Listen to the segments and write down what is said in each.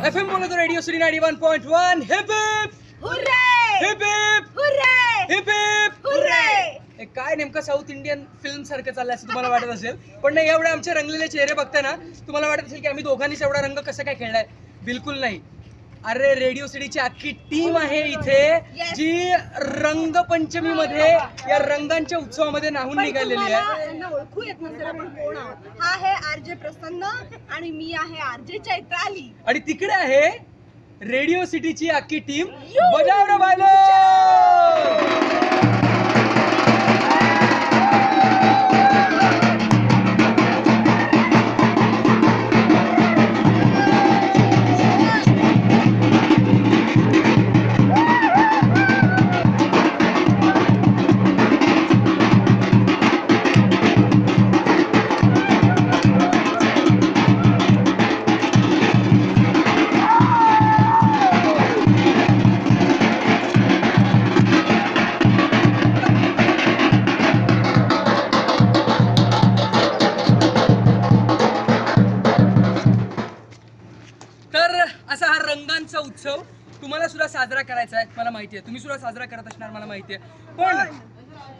FM बोलो तो radio city 91.1 heap heap hurray heap heap hurray heap heap hurray. काय नेमकं साऊथ इंडियन फिल्म सारखं चाललंय असं तुम्हाला वाटत असेल, पण नाही, एवढे आमचे रंगलेले चेहरे बघताय ना, तुम्हाला वाटत असेल की आम्ही दोघांनीच एवढा रंग कसं काय खेळलाय. बिलकुल नाही. अरे रेडिओ सिटीची अख्खी टीम आहे इथे, जी रंगपंचमी मध्ये या रंगांच्या उत्सवामध्ये नाहून निघालेली आहे. यांना ओळखू येत नसेल आपण कोण आहोत. हा आहे आरजे प्रसन्न आणि मी आहे आरजे चैत्राली. आणि तिकडे आहे रेडिओ सिटीची अख्खी टीम. बजाव रे बायलो. असा हा रंगांचा उत्सव तुम्हाला सुद्धा साजरा करायचा आहे, मला माहिती आहे. तुम्ही सुद्धा साजरा करत असणार, मला माहिती आहे. पण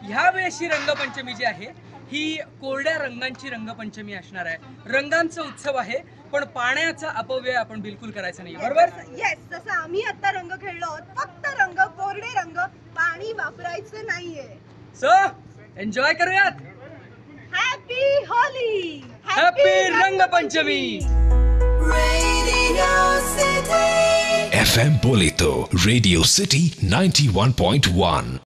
ह्या वेळेची रंगपंचमी जी आहे ही कोरड्या रंगांची रंगपंचमी असणार आहे. रंगांचा उत्सव आहे, पण पाण्याचा अपव्यय आपण बिलकुल करायचा नाही, बरोबर? येस, जसं आम्ही आता रंग खेळलो आहोत, फक्त रंग, कोरडे रंग, पाणी वापरायचं नाहीये. सो एन्जॉय करूयात. Happy Holy, happy Rangpanchami. FM Bolito, Radio City 91.1.